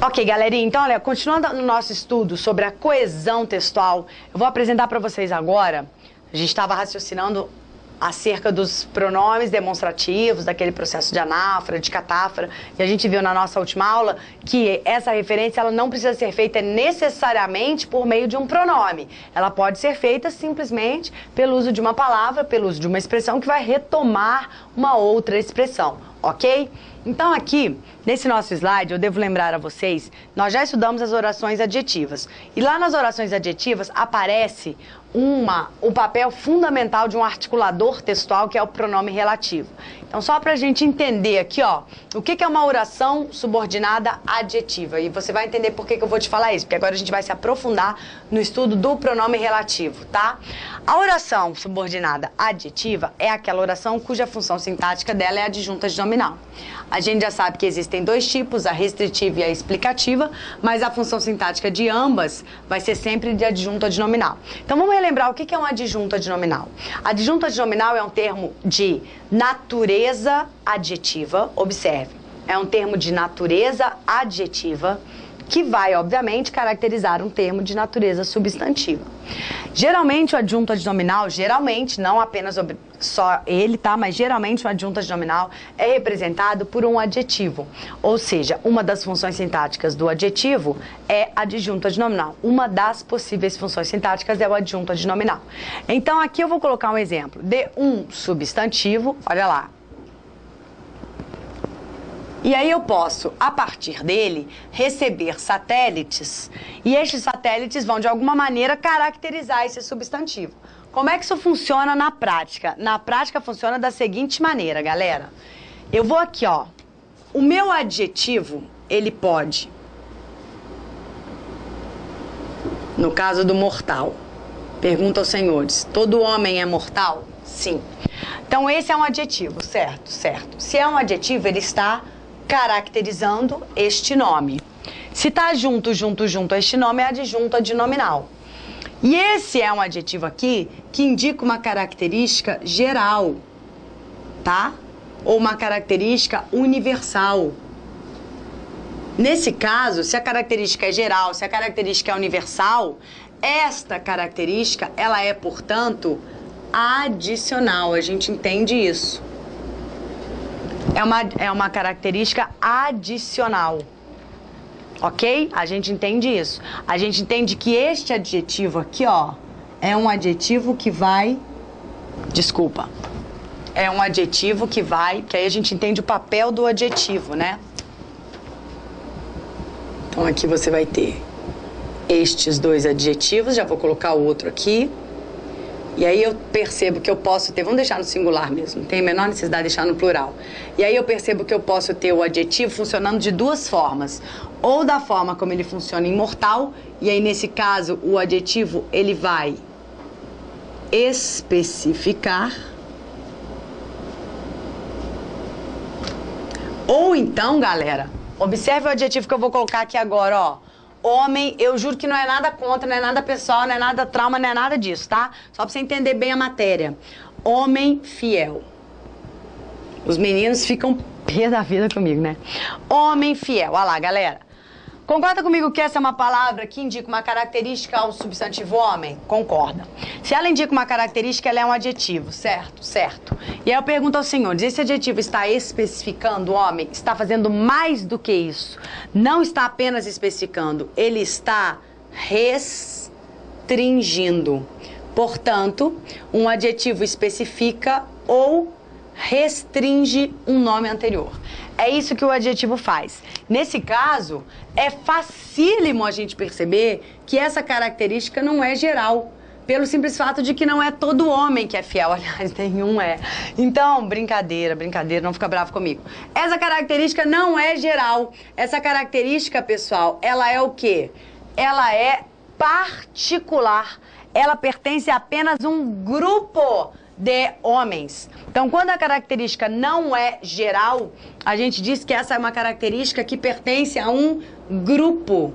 Ok, galerinha, então olha, continuando no nosso estudo sobre a coesão textual, eu vou apresentar para vocês agora, a gente estava raciocinando acerca dos pronomes demonstrativos, daquele processo de anáfora, de catáfora, e a gente viu na nossa última aula que essa referência ela não precisa ser feita necessariamente por meio de um pronome. Ela pode ser feita simplesmente pelo uso de uma palavra, pelo uso de uma expressão que vai retomar uma outra expressão, ok? Então aqui, nesse nosso slide, eu devo lembrar a vocês, nós já estudamos as orações adjetivas. E lá nas orações adjetivas aparece o papel fundamental de um articulador textual, que é o pronome relativo. Então só pra gente entender aqui, ó, o que é uma oração subordinada adjetiva. E você vai entender por que eu vou te falar isso, porque agora a gente vai se aprofundar no estudo do pronome relativo, tá? A oração subordinada adjetiva é aquela oração cuja função sintática dela é adjunta de nominal. A gente já sabe que existem dois tipos, a restritiva e a explicativa, mas a função sintática de ambas vai ser sempre de adjunta de nominal. Então vamos relembrar o que é uma adjunta de nominal. Adjunta de nominal é um termo de natureza adjetiva, observe, é um termo de natureza adjetiva que vai, obviamente, caracterizar um termo de natureza substantiva. Geralmente, o adjunta de nominal, geralmente, não apenas só ele, tá? Mas geralmente o adjunta de nominal é representado por um adjetivo. Ou seja, uma das funções sintáticas do adjetivo é a adjunta de nominal. Uma das possíveis funções sintáticas é o adjunta de nominal. Então, aqui eu vou colocar um exemplo de um substantivo, olha lá. E aí eu posso, a partir dele, receber satélites, e estes satélites vão, de alguma maneira, caracterizar esse substantivo. Como é que isso funciona na prática? Na prática funciona da seguinte maneira, galera. Eu vou aqui, ó, o meu adjetivo, ele pode, no caso do mortal, pergunta aos senhores, todo homem é mortal? Sim. Então esse é um adjetivo, certo, certo. Se é um adjetivo, ele está caracterizando este nome. Se está junto a este nome, é adjunta de nominal. E esse é um adjetivo aqui que indica uma característica geral, tá? Ou uma característica universal. Nesse caso, se a característica é geral, se a característica é universal, esta característica, ela é, portanto, adicional. A gente entende isso. É uma característica adicional, ok? A gente entende isso. A gente entende que este adjetivo aqui, ó, é um adjetivo que vai... Desculpa. É um adjetivo que vai... Que aí a gente entende o papel do adjetivo, né? Então aqui você vai ter estes dois adjetivos. Já vou colocar o outro aqui. E aí eu percebo que eu posso ter, vamos deixar no singular mesmo, não tem a menor necessidade de deixar no plural. E aí eu percebo que eu posso ter o adjetivo funcionando de duas formas. Ou da forma como ele funciona em mortal, e aí nesse caso o adjetivo ele vai especificar. Ou então, galera, observe o adjetivo que eu vou colocar aqui agora, ó. Homem, eu juro que não é nada contra, não é nada pessoal, não é nada trauma, não é nada disso, tá? Só pra você entender bem a matéria. Homem fiel. Os meninos ficam pé da vida comigo, né? Homem fiel. Olha lá, galera. Concorda comigo que essa é uma palavra que indica uma característica ao substantivo homem? Concorda. Se ela indica uma característica, ela é um adjetivo, certo? Certo. E aí eu pergunto aos senhores, esse adjetivo está especificando o homem? Está fazendo mais do que isso? Não está apenas especificando, ele está restringindo. Portanto, um adjetivo especifica ou restringe um nome anterior. É isso que o adjetivo faz. Nesse caso, é facílimo a gente perceber que essa característica não é geral, pelo simples fato de que não é todo homem que é fiel, aliás, nenhum é. Então, brincadeira, não fica bravo comigo. Essa característica não é geral. Essa característica, pessoal, ela é o quê? Ela é particular. Ela pertence a apenas um grupo de homens. Então, quando a característica não é geral, a gente diz que essa é uma característica que pertence a um grupo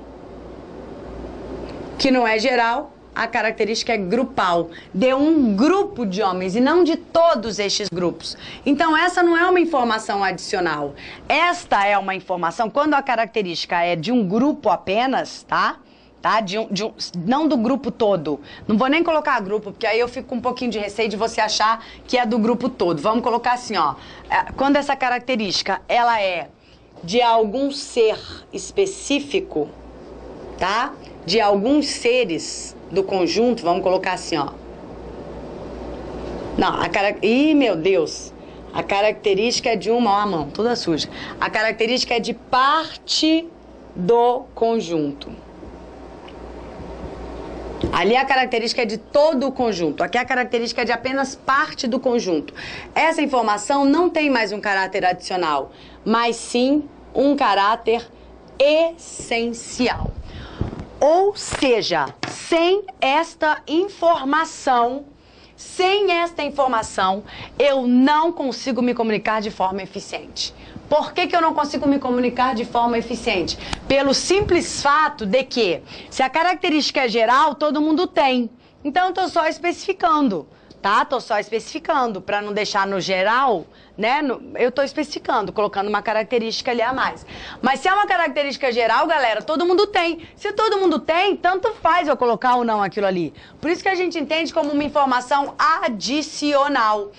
que não é geral a característica é grupal, de um grupo de homens e não de todos estes grupos. Então, essa não é uma informação adicional. Esta é uma informação, quando a característica é de um grupo apenas, tá? Não do grupo todo. Não vou nem colocar grupo, porque aí eu fico com um pouquinho de receio de você achar que é do grupo todo. Vamos colocar assim, ó. Quando essa característica, ela é de algum ser específico, tá? De alguns seres do conjunto, vamos colocar assim, ó. Não, Ih, meu Deus. A característica é de uma, ó, a mão, toda suja. A característica é de parte do conjunto. Ali a característica é de todo o conjunto. Aqui a característica é de apenas parte do conjunto. Essa informação não tem mais um caráter adicional, mas sim um caráter essencial. Ou seja, sem esta informação, eu não consigo me comunicar de forma eficiente. Por que eu não consigo me comunicar de forma eficiente? Pelo simples fato de que, se a característica é geral, todo mundo tem. Então, eu estou só especificando, tá? Estou só especificando, para não deixar no geral, né? Eu estou especificando, colocando uma característica ali a mais. Mas se é uma característica geral, galera, todo mundo tem. Se todo mundo tem, tanto faz eu colocar ou não aquilo ali. Por isso que a gente entende como uma informação adicional.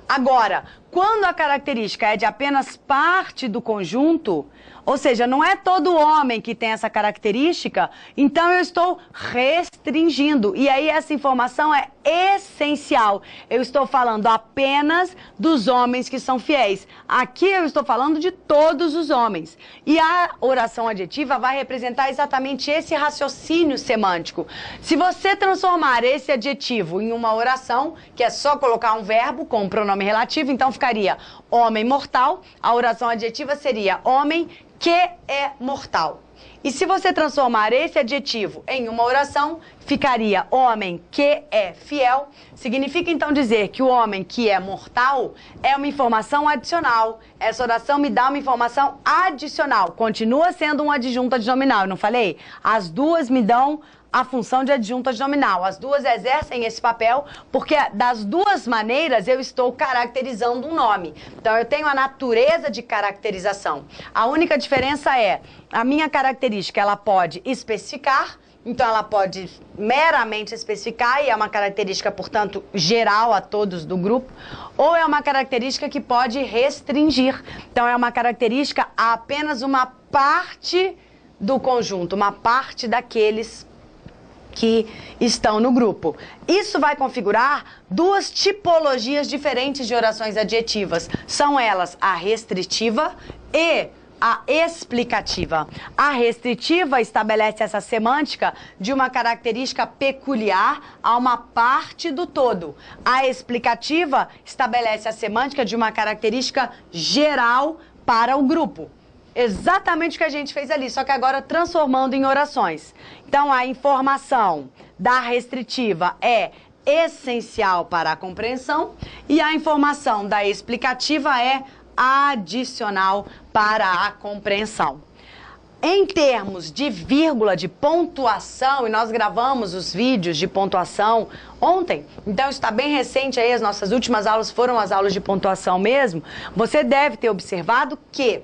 Agora, quando a característica é de apenas parte do conjunto, ou seja, não é todo homem que tem essa característica, então eu estou restringindo. E aí essa informação é essencial. Eu estou falando apenas dos homens que são fiéis. Aqui eu estou falando de todos os homens. E a oração adjetiva vai representar exatamente esse raciocínio semântico. Se você transformar esse adjetivo em uma oração, que é só colocar um verbo com um pronome relativo, então ficaria homem mortal. A oração adjetiva seria homem que é mortal. E se você transformar esse adjetivo em uma oração, ficaria homem que é fiel. Significa então dizer que o homem que é mortal é uma informação adicional. Essa oração me dá uma informação adicional. Continua sendo um adjunto adnominal, eu não falei? As duas me dão a função de adjunto adnominal. As duas exercem esse papel porque das duas maneiras eu estou caracterizando um nome. Então eu tenho a natureza de caracterização. A única diferença é a minha característica, ela pode especificar, então ela pode meramente especificar e é uma característica, portanto, geral a todos do grupo, ou é uma característica que pode restringir. Então é uma característica a apenas uma parte do conjunto, uma parte daqueles que estão no grupo. Isso vai configurar duas tipologias diferentes de orações adjetivas. São elas a restritiva e a explicativa. A restritiva estabelece essa semântica de uma característica peculiar a uma parte do todo. A explicativa estabelece a semântica de uma característica geral para o grupo. Exatamente o que a gente fez ali, só que agora transformando em orações. Então, a informação da restritiva é essencial para a compreensão e a informação da explicativa é adicional para a compreensão. Em termos de vírgula, de pontuação, e nós gravamos os vídeos de pontuação ontem, então está bem recente aí, as nossas últimas aulas foram as aulas de pontuação mesmo, você deve ter observado que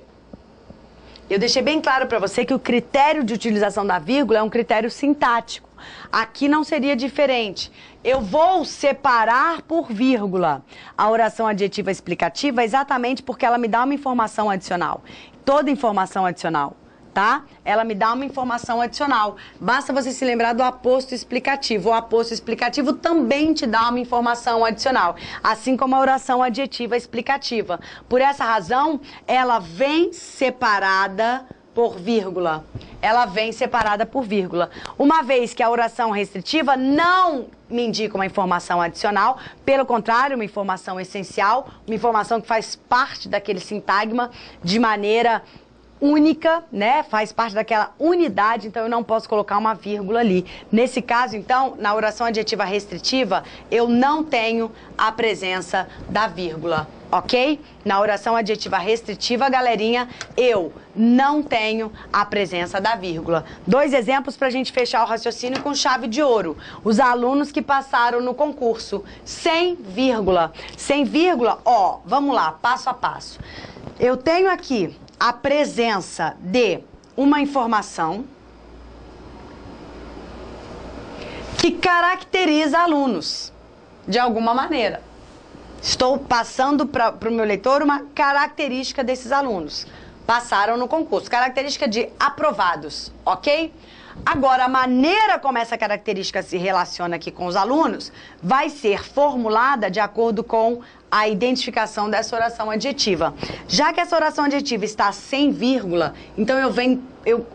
eu deixei bem claro para você que o critério de utilização da vírgula é um critério sintático. Aqui não seria diferente. Eu vou separar por vírgula a oração adjetiva explicativa exatamente porque ela me dá uma informação adicional. Toda informação adicional, tá? Ela me dá uma informação adicional. Basta você se lembrar do aposto explicativo. O aposto explicativo também te dá uma informação adicional, assim como a oração adjetiva explicativa. Por essa razão, ela vem separada por vírgula. Ela vem separada por vírgula. Uma vez que a oração restritiva não me indica uma informação adicional, pelo contrário, uma informação essencial, uma informação que faz parte daquele sintagma de maneira única, né? Faz parte daquela unidade, então eu não posso colocar uma vírgula ali. Nesse caso, então, na oração adjetiva restritiva, eu não tenho a presença da vírgula, ok? Na oração adjetiva restritiva, galerinha, eu não tenho a presença da vírgula. 2 exemplos para a gente fechar o raciocínio com chave de ouro. Os alunos que passaram no concurso sem vírgula. Sem vírgula, ó, vamos lá, passo a passo. Eu tenho aqui a presença de uma informação que caracteriza alunos, de alguma maneira. Estou passando para o meu leitor uma característica desses alunos. Passaram no concurso, característica de aprovados, ok? Agora, a maneira como essa característica se relaciona aqui com os alunos vai ser formulada de acordo com a identificação dessa oração adjetiva. Já que essa oração adjetiva está sem vírgula, então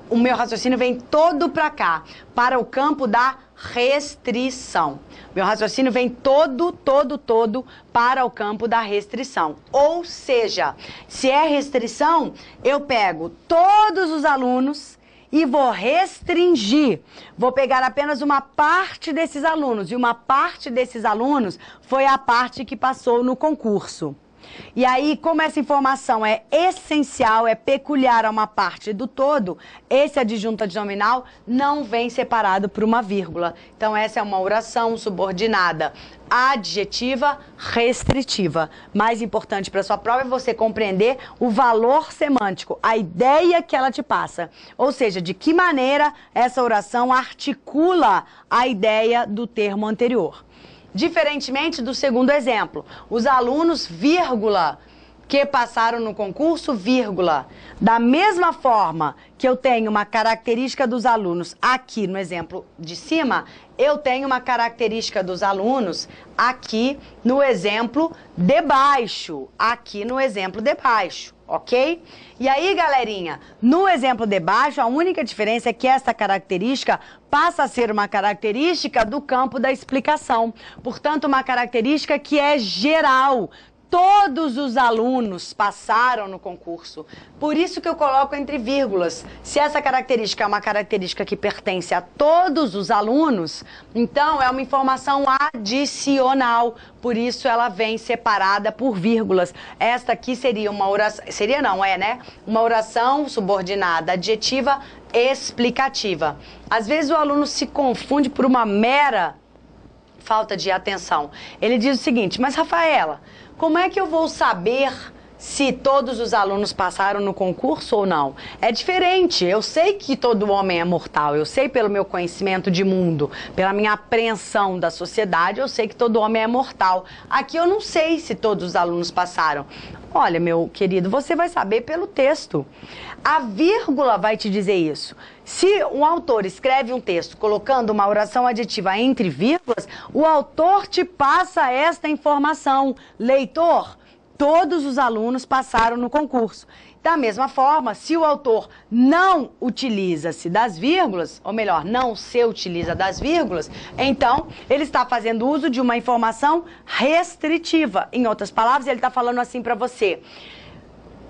o meu raciocínio vem todo para cá, para o campo da restrição. Meu raciocínio vem todo para o campo da restrição. Ou seja, se é restrição, eu pego todos os alunos e vou restringir. Vou pegar apenas uma parte desses alunos, e uma parte desses alunos foi a parte que passou no concurso. E aí, como essa informação é essencial, é peculiar a uma parte do todo, esse adjunto adnominal não vem separado por uma vírgula. Então, essa é uma oração subordinada adjetiva restritiva. Mais importante para sua prova é você compreender o valor semântico, a ideia que ela te passa. Ou seja, de que maneira essa oração articula a ideia do termo anterior. Diferentemente do segundo exemplo, os alunos, vírgula, que passaram no concurso, vírgula. Da mesma forma que eu tenho uma característica dos alunos aqui no exemplo de cima, eu tenho uma característica dos alunos aqui no exemplo de baixo. Aqui no exemplo de baixo, ok? E aí, galerinha, no exemplo de baixo, a única diferença é que essa característica passa a ser uma característica do campo da explicação. Portanto, uma característica que é geral. Todos os alunos passaram no concurso. Por isso que eu coloco entre vírgulas. Se essa característica é uma característica que pertence a todos os alunos, então é uma informação adicional. Por isso ela vem separada por vírgulas. Esta aqui seria uma oração... Seria não, é, né? Uma oração subordinada adjetiva explicativa. Às vezes o aluno se confunde por uma mera falta de atenção. Ele diz o seguinte: mas Rafaela, como é que eu vou saber se todos os alunos passaram no concurso ou não? É diferente. Eu sei que todo homem é mortal. Eu sei pelo meu conhecimento de mundo, pela minha apreensão da sociedade, eu sei que todo homem é mortal. Aqui eu não sei se todos os alunos passaram. Olha, meu querido, você vai saber pelo texto. A vírgula vai te dizer isso. Se um autor escreve um texto colocando uma oração adjetiva entre vírgulas, o autor te passa esta informação. Leitor, todos os alunos passaram no concurso. Da mesma forma, se o autor não utiliza-se das vírgulas, ou melhor, não se utiliza das vírgulas, então ele está fazendo uso de uma informação restritiva. Em outras palavras, ele está falando assim para você: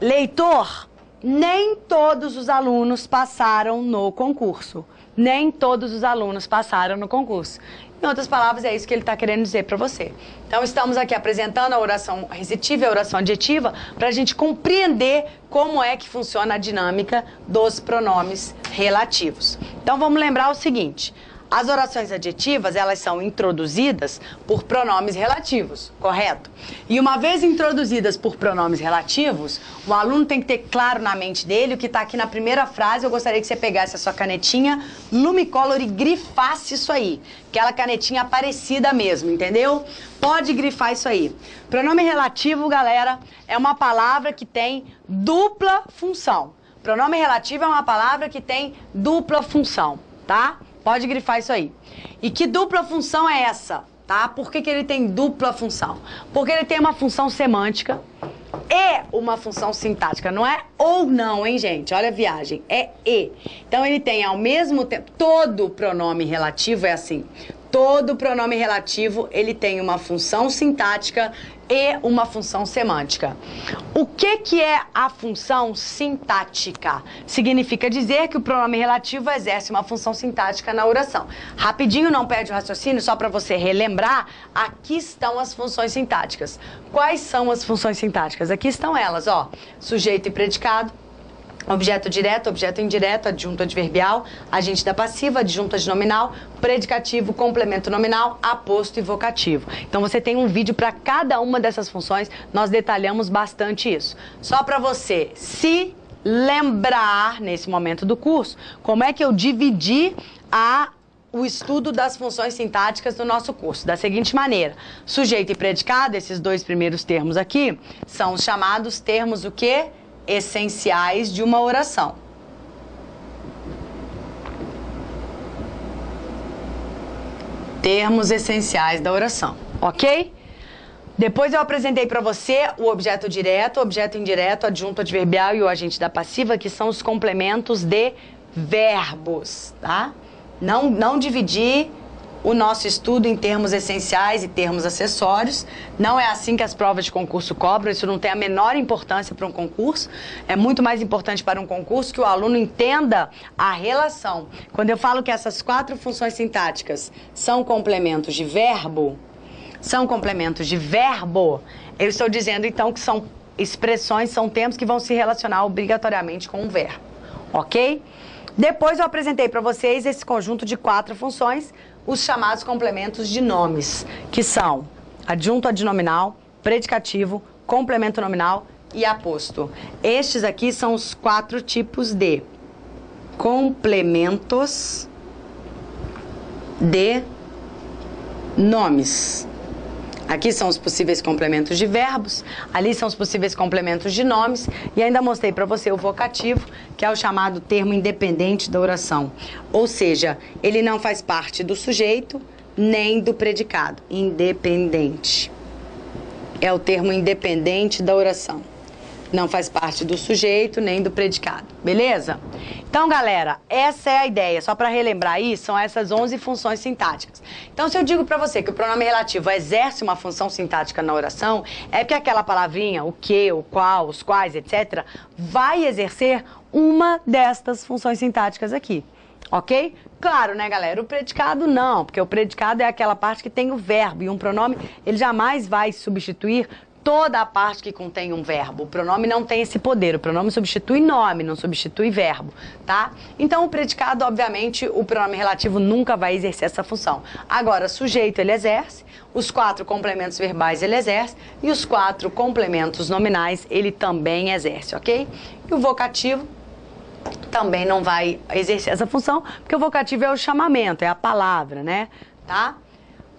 leitor, nem todos os alunos passaram no concurso. Nem todos os alunos passaram no concurso. Em outras palavras, é isso que ele está querendo dizer para você. Então, estamos aqui apresentando a oração restritiva e a oração adjetiva para a gente compreender como é que funciona a dinâmica dos pronomes relativos. Então, vamos lembrar o seguinte: as orações adjetivas, elas são introduzidas por pronomes relativos, correto? E uma vez introduzidas por pronomes relativos, o aluno tem que ter claro na mente dele o que está aqui na primeira frase. Eu gostaria que você pegasse a sua canetinha Lumicolor e grifasse isso aí. Aquela canetinha parecida mesmo, entendeu? Pode grifar isso aí. Pronome relativo, galera, é uma palavra que tem dupla função. Pronome relativo é uma palavra que tem dupla função, tá? Pode grifar isso aí. E que dupla função é essa, tá? Por que ele tem dupla função? Porque ele tem uma função semântica e uma função sintática. Não é ou não, hein, gente? Olha a viagem. É e. Então, ele tem ao mesmo tempo... Todo pronome relativo é assim. Todo pronome relativo, ele tem uma função sintática e uma função semântica. O que é a função sintática? Significa dizer que o pronome relativo exerce uma função sintática na oração. Rapidinho, não perde o raciocínio, só para você relembrar, aqui estão as funções sintáticas. Quais são as funções sintáticas? Aqui estão elas, ó. Sujeito e predicado, objeto direto, objeto indireto, adjunto adverbial, agente da passiva, adjunto adnominal, predicativo, complemento nominal, aposto e vocativo. Então você tem um vídeo para cada uma dessas funções, nós detalhamos bastante isso. Só para você se lembrar, nesse momento do curso, como é que eu dividi o estudo das funções sintáticas no nosso curso, da seguinte maneira: sujeito e predicado, esses dois primeiros termos aqui, são os chamados termos o quê? Essenciais de uma oração. Termos essenciais da oração, ok? Depois eu apresentei para você o objeto direto, objeto indireto, adjunto adverbial e o agente da passiva, que são os complementos de verbos, tá? Não dividir o nosso estudo em termos essenciais e termos acessórios. Não é assim que as provas de concurso cobram, isso não tem a menor importância para um concurso. É muito mais importante para um concurso que o aluno entenda a relação. Quando eu falo que essas 4 funções sintáticas são complementos de verbo, eu estou dizendo então que são expressões, são termos que vão se relacionar obrigatoriamente com um verbo, ok? Depois eu apresentei para vocês esse conjunto de 4 funções, os chamados complementos de nomes, que são adjunto adnominal, predicativo, complemento nominal e aposto. Estes aqui são os 4 tipos de complementos de nomes. Aqui são os possíveis complementos de verbos, ali são os possíveis complementos de nomes, e ainda mostrei para você o vocativo, que é o chamado termo independente da oração. Ou seja, ele não faz parte do sujeito nem do predicado. Independente. É o termo independente da oração. Não faz parte do sujeito nem do predicado, beleza? Então, galera, essa é a ideia. Só para relembrar aí, são essas 11 funções sintáticas. Então, se eu digo para você que o pronome relativo exerce uma função sintática na oração, é porque aquela palavrinha, o que, o qual, os quais, etc., vai exercer uma destas funções sintáticas aqui, ok? Claro, né, galera? O predicado não, porque o predicado é aquela parte que tem o verbo, e um pronome, ele jamais vai substituir toda a parte que contém um verbo. O pronome não tem esse poder. O pronome substitui nome, não substitui verbo, tá? Então, o predicado, obviamente, o pronome relativo nunca vai exercer essa função. Agora, sujeito, ele exerce. Os 4 complementos verbais, ele exerce. E os 4 complementos nominais, ele também exerce, ok? E o vocativo também não vai exercer essa função, porque o vocativo é o chamamento, é a palavra, né? Tá?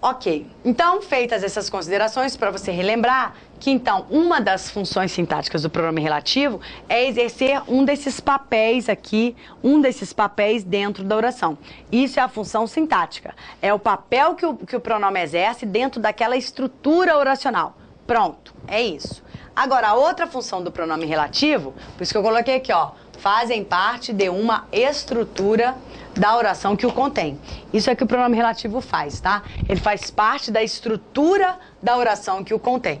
Ok, então, feitas essas considerações, para você relembrar que, então, uma das funções sintáticas do pronome relativo é exercer um desses papéis aqui, um desses papéis dentro da oração. Isso é a função sintática, é o papel que o pronome exerce dentro daquela estrutura oracional. Pronto, é isso. Agora, a outra função do pronome relativo, por isso que eu coloquei aqui, ó, fazem parte de uma estrutura da oração que o contém. Isso é que o pronome relativo faz, tá? Ele faz parte da estrutura da oração que o contém.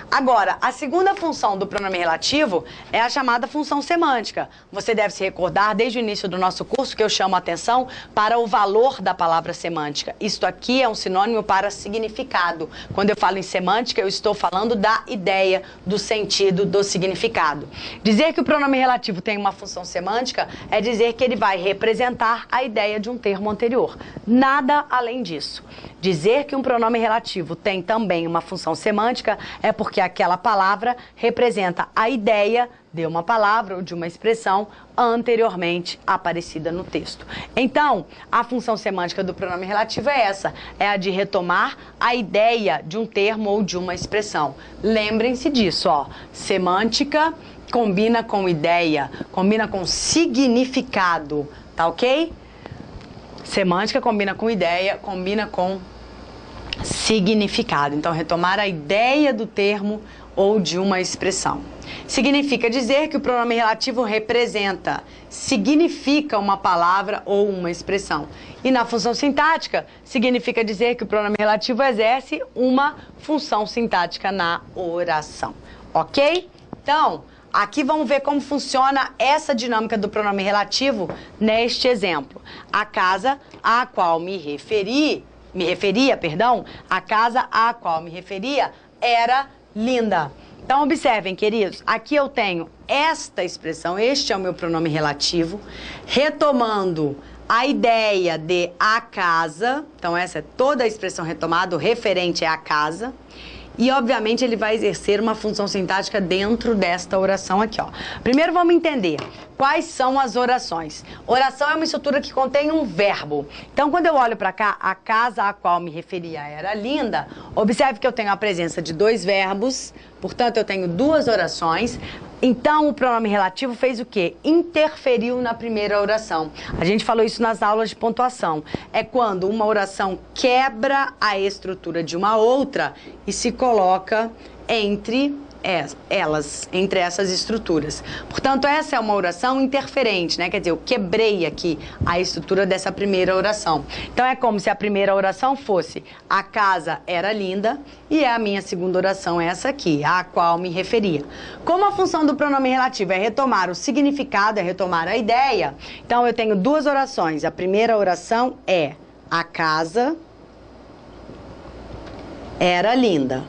Agora, a segunda função do pronome relativo é a chamada função semântica. Você deve se recordar desde o início do nosso curso que eu chamo a atenção para o valor da palavra semântica. Isto aqui é um sinônimo para significado. Quando eu falo em semântica, eu estou falando da ideia, do sentido, do significado. Dizer que o pronome relativo tem uma função semântica é dizer que ele vai representar a ideia de um termo anterior. Nada além disso. Dizer que um pronome relativo tem também uma função semântica é porque aquela palavra representa a ideia de uma palavra ou de uma expressão anteriormente aparecida no texto. Então, a função semântica do pronome relativo é essa, é a de retomar a ideia de um termo ou de uma expressão. Lembrem-se disso, ó. Semântica combina com ideia, combina com significado, tá ok? Semântica combina com ideia, combina com significado. Então, retomar a ideia do termo ou de uma expressão. Significa dizer que o pronome relativo representa, significa uma palavra ou uma expressão. E na função sintática, significa dizer que o pronome relativo exerce uma função sintática na oração. Ok? Então, aqui vamos ver como funciona essa dinâmica do pronome relativo neste exemplo. A casa a qual me referia, a casa a qual me referia era linda. Então, observem, queridos, aqui eu tenho esta expressão, este é o meu pronome relativo, retomando a ideia de a casa, então essa é toda a expressão retomada, o referente é a casa, e obviamente ele vai exercer uma função sintática dentro desta oração aqui, ó. Primeiro vamos entender quais são as orações. Oração é uma estrutura que contém um verbo. Então, quando eu olho para cá, a casa a qual me referia era linda, observe que eu tenho a presença de dois verbos, portanto eu tenho duas orações. Então, o pronome relativo fez o quê? Interferiu na primeira oração. A gente falou isso nas aulas de pontuação. É quando uma oração quebra a estrutura de uma outra e se coloca entre elas, entre essas estruturas. Portanto, essa é uma oração interferente, né? Quer dizer, eu quebrei aqui a estrutura dessa primeira oração. Então, é como se a primeira oração fosse a casa era linda e a minha segunda oração é essa aqui, a qual me referia. Como a função do pronome relativo é retomar o significado, é retomar a ideia, então eu tenho duas orações. A primeira oração é a casa era linda.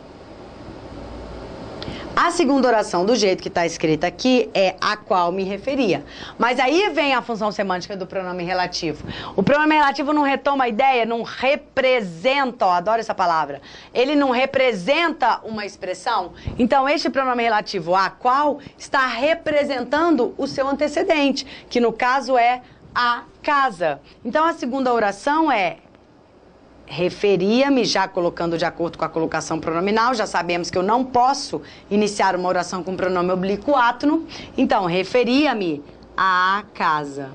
A segunda oração, do jeito que está escrita aqui, é a qual me referia. Mas aí vem a função semântica do pronome relativo. O pronome relativo não retoma a ideia, não representa, ó, adoro essa palavra. Ele não representa uma expressão. Então, este pronome relativo, a qual, está representando o seu antecedente, que no caso é a casa. Então, a segunda oração é referia-me, já colocando de acordo com a colocação pronominal, já sabemos que eu não posso iniciar uma oração com pronome oblíquo átono, então, referia-me à casa.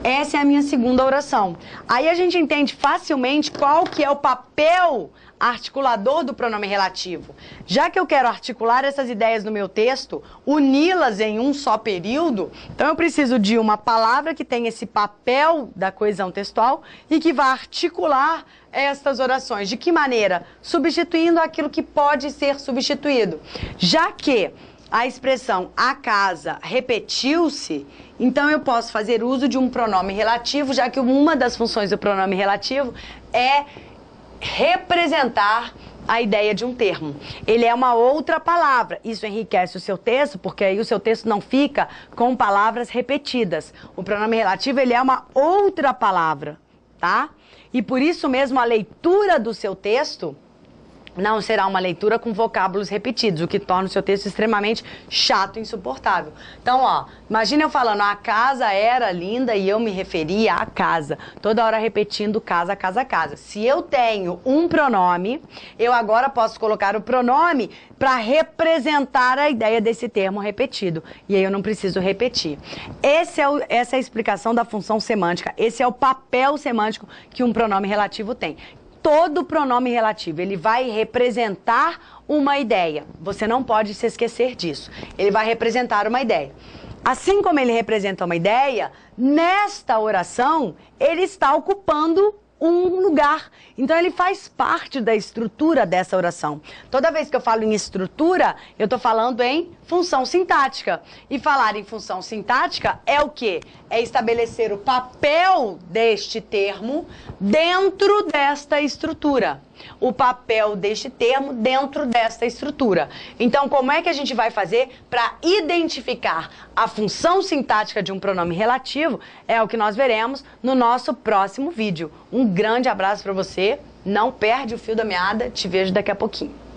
Essa é a minha segunda oração. Aí a gente entende facilmente qual que é o papel articulador do pronome relativo. Já que eu quero articular essas ideias no meu texto, uni-las em um só período, então eu preciso de uma palavra que tenha esse papel da coesão textual e que vá articular estas orações. De que maneira? Substituindo aquilo que pode ser substituído. Já que a expressão a casa repetiu-se, então eu posso fazer uso de um pronome relativo, já que uma das funções do pronome relativo é representar a ideia de um termo. Ele é uma outra palavra. Isso enriquece o seu texto, porque aí o seu texto não fica com palavras repetidas. O pronome relativo, ele é uma outra palavra, tá? E por isso mesmo a leitura do seu texto não será uma leitura com vocábulos repetidos, o que torna o seu texto extremamente chato e insuportável. Então, ó, imagina eu falando, a casa era linda e eu me referia à casa. Toda hora repetindo casa, casa, casa. Se eu tenho um pronome, eu agora posso colocar o pronome para representar a ideia desse termo repetido. E aí eu não preciso repetir. Essa é a explicação da função semântica. Esse é o papel semântico que um pronome relativo tem. Todo pronome relativo, ele vai representar uma ideia. Você não pode se esquecer disso. Ele vai representar uma ideia. Assim como ele representa uma ideia, nesta oração, ele está ocupando um lugar. Então, ele faz parte da estrutura dessa oração. Toda vez que eu falo em estrutura, eu estou falando em função sintática. E falar em função sintática é o quê? É estabelecer o papel deste termo dentro desta estrutura. O papel deste termo dentro desta estrutura. Então, como é que a gente vai fazer para identificar a função sintática de um pronome relativo? É o que nós veremos no nosso próximo vídeo. Um grande abraço para você, não perde o fio da meada, te vejo daqui a pouquinho.